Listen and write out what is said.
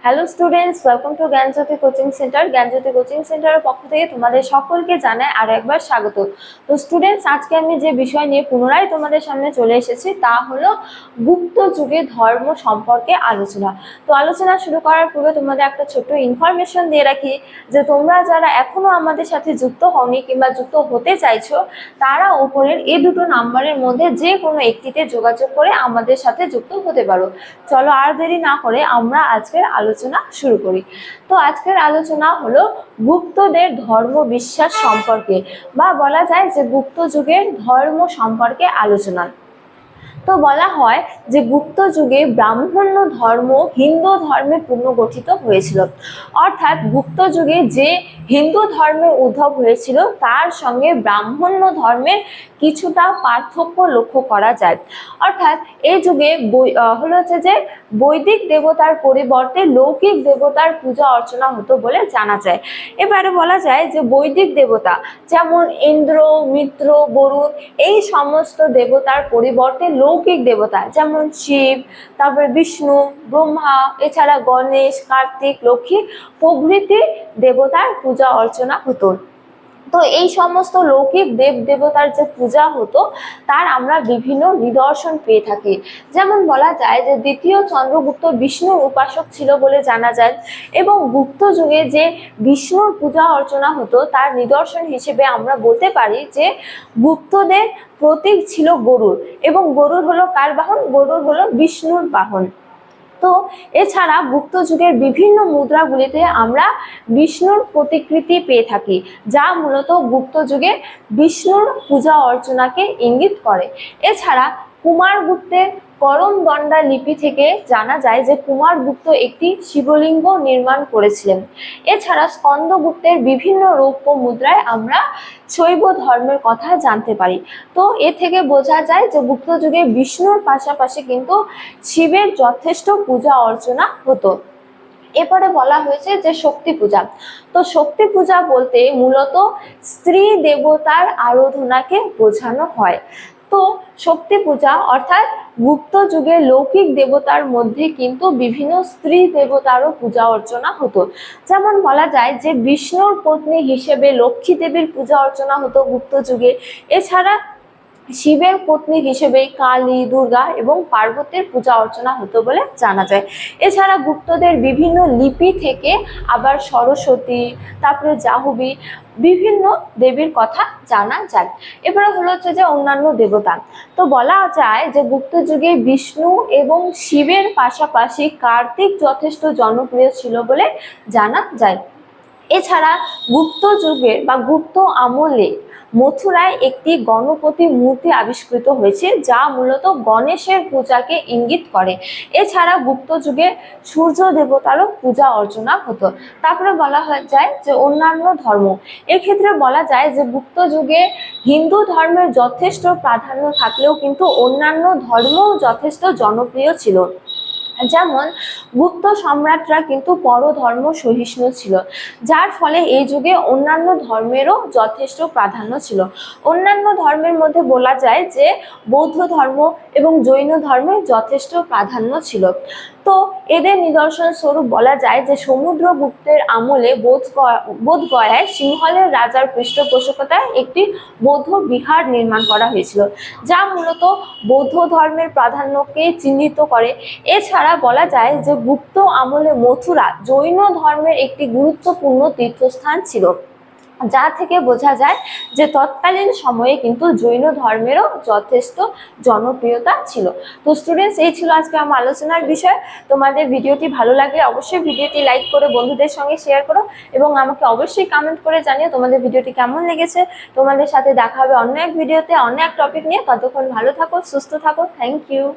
Hello students, welcome to Gyanjyoti coaching centre. Gyanjyoti coaching সেন্টারের পক্ষ থেকে তোমাদের সকলকে জানাই আরো একবার স্বাগত। তো স্টুডেন্টস, আজকে আমি যে বিষয় নিয়ে পুনরায় তোমাদের সামনে চলে এসেছি তা হলো গুপ্ত যুগে ধর্ম সম্পর্কে আলোচনা। তো আলোচনা শুরু করার পূর্বে তোমাদের একটা ছোট্ট ইনফরমেশন দিয়ে রাখি যে তোমরা যারা এখনো আমাদের সাথে যুক্ত হওনি কিংবা যুক্ত হতে চাইছো, তারা উপরের এই দুটো নাম্বারের মধ্যে যে কোনো একটিতে যোগাযোগ করে আমাদের সাথে যুক্ত হতে পারো। চলো আর দেরি না করে আমরা আজকের আলোচনা শুরু করি। তো আজকের আলোচনা হলো গুপ্তদের ধর্ম বিশ্বাস সম্পর্কে, বা বলা যায় যে গুপ্ত যুগের ধর্ম সম্পর্কে আলোচনা। তো বলা হয় যে গুপ্ত যুগে ব্রাহ্মণ্য ধর্ম হিন্দু ধর্মে পুনর্গঠিত হয়েছিল। অর্থাৎ গুপ্ত যুগে যে হিন্দু ধর্মের উদ্ভব হয়েছিল তার সঙ্গে ব্রাহ্মণ্য ধর্মের কিছুটা পার্থক্য লক্ষ্য করা যায়। অর্থাৎ এই যুগে হলো যে বৈদিক দেবতার পরিবর্তে লৌকিক দেবতার পূজা অর্চনা হতো বলে জানা যায়। এবারে বলা যায় যে বৈদিক দেবতা যেমন ইন্দ্র, মিত্র, বরুণ এই সমস্ত দেবতার পরিবর্তে লৌকিক দেবতা যেমন শিব, তারপরে বিষ্ণু, ব্রহ্মা, এছাড়া গণেশ, কার্তিক, লক্ষ্মী প্রভৃতি দেবতার পূজা অর্চনা হতো। তো এই সমস্ত লৌকিক দেব দেবতার যে পূজা হতো তার আমরা বিভিন্ন নিদর্শন পেয়ে থাকি। যেমন বলা যায় যে দ্বিতীয় চন্দ্রগুপ্ত বিষ্ণুর উপাসক ছিল বলে জানা যায়, এবং গুপ্ত যুগে যে বিষ্ণুর পূজা অর্চনা হতো তার নিদর্শন হিসেবে আমরা বলতে পারি যে গুপ্তদের প্রতীক ছিল গরুড়, এবং গরুড় হলো কার বাহন? গরুড় হলো বিষ্ণুর বাহন। তো এছাড়া গুপ্ত যুগের বিভিন্ন মুদ্রাগুলিতে আমরা বিষ্ণুর প্রতিকৃতি পেয়ে থাকি, যা মূলত গুপ্ত যুগে বিষ্ণুর পূজা অর্চনাকে ইঙ্গিত করে। এছাড়া কুমারগুপ্তের করমদণ্ডা লিপি থেকে জানা যায় যে কুমারগুপ্ত একটি শিবলিঙ্গ নির্মাণ করেছিলেন। এছাড়া স্কন্দগুপ্তের বিভিন্ন রৌপ্য মুদ্রায় আমরা শৈব ধর্মের কথা জানতে পারি। তো এ থেকে বোঝা যায় যে গুপ্ত যুগে বিষ্ণুর পাশাপাশি কিন্তু শিবের যথেষ্ট পূজা অর্চনা হতো। এরপরে বলা হয়েছে যে শক্তি পূজা। তো শক্তি পূজা বলতে মূলত স্ত্রী দেবতার আরাধনাকে বোঝানো হয়। তো শক্তি পূজা অর্থাৎ গুপ্ত যুগে লৌকিক দেবতার মধ্যে কিন্তু বিভিন্ন স্ত্রী দেবতারও পূজা অর্চনা হতো। যেমন বলা যায় যে বিষ্ণুর পত্নী হিসেবে লক্ষ্মী দেবীর পূজা অর্চনা হতো গুপ্ত যুগে। এছাড়া শিবের পত্নী হিসেবে কালী, দুর্গা এবং পার্বতীর পূজা অর্চনা হতো বলে জানা যায়। এছাড়া গুপ্তদের বিভিন্ন লিপি থেকে আবার সরস্বতী, তারপরে জাহ্নবী বিভিন্ন দেবীর কথা জানা যায়। এবারে হলো যে অন্যান্য দেবতা। তো বলা যায় যে গুপ্ত যুগে বিষ্ণু এবং শিবের পাশাপাশি কার্তিক যথেষ্ট জনপ্রিয় ছিল বলে জানা যায়। এছাড়া গুপ্ত যুগের বা গুপ্ত আমলে মথুরায় একটি গণপতি মূর্তি আবিষ্কৃত হয়েছে, যা মূলত গণেশের পূজাকে ইঙ্গিত করে। এছাড়া গুপ্ত যুগে সূর্য দেবতারও পূজা অর্চনা হতো। তারপরে বলা যায় যে অন্যান্য ধর্ম। এক্ষেত্রে বলা যায় যে গুপ্ত যুগে হিন্দু ধর্মের যথেষ্ট প্রাধান্য থাকলেও কিন্তু অন্যান্য ধর্মও যথেষ্ট জনপ্রিয় ছিল। যেমন গুপ্ত সম্রাটরা কিন্তু পরধর্ম সহিষ্ণু ছিল, যার ফলে এই যুগে অন্যান্য ধর্মেরও যথেষ্ট প্রাধান্য ছিল। অন্যান্য ধর্মের মধ্যে বলা যায় যে বৌদ্ধ ধর্ম এবং জৈন ধর্মের যথেষ্ট প্রাধান্য ছিল। তো এদের নিদর্শন স্বরূপ বলা যায় যে সমুদ্রগুপ্তের আমলে বোধগয়ায় সিংহলের রাজার পৃষ্ঠপোষকতায় একটি বৌদ্ধ বিহার নির্মাণ করা হয়েছিল, যা মূলত বৌদ্ধ ধর্মের প্রাধান্যকে চিহ্নিত করে। এছাড়া বলা যায় যে গুপ্ত আমলে মথুরা জৈন ধর্মের একটি গুরুত্বপূর্ণ তীর্থস্থান ছিল, যা থেকে বোঝা যায় যে তৎকালীন সময়ে কিন্তু জৈন ধর্মেরও যথেষ্ট জনপ্রিয়তা ছিল। তো স্টুডেন্টস, এই ছিল আজকে আমার আলোচনার বিষয়। তোমাদের ভিডিওটি ভালো লাগলে অবশ্যই ভিডিওটি লাইক করে বন্ধুদের সঙ্গে শেয়ার করো, এবং আমাকে অবশ্যই কমেন্ট করে জানিও তোমাদের ভিডিওটি কেমন লেগেছে। তোমাদের সাথে দেখা হবে অন্য এক ভিডিওতে অন্য এক টপিক নিয়ে। ততক্ষণ ভালো থাকো, সুস্থ থাকো। Thank you.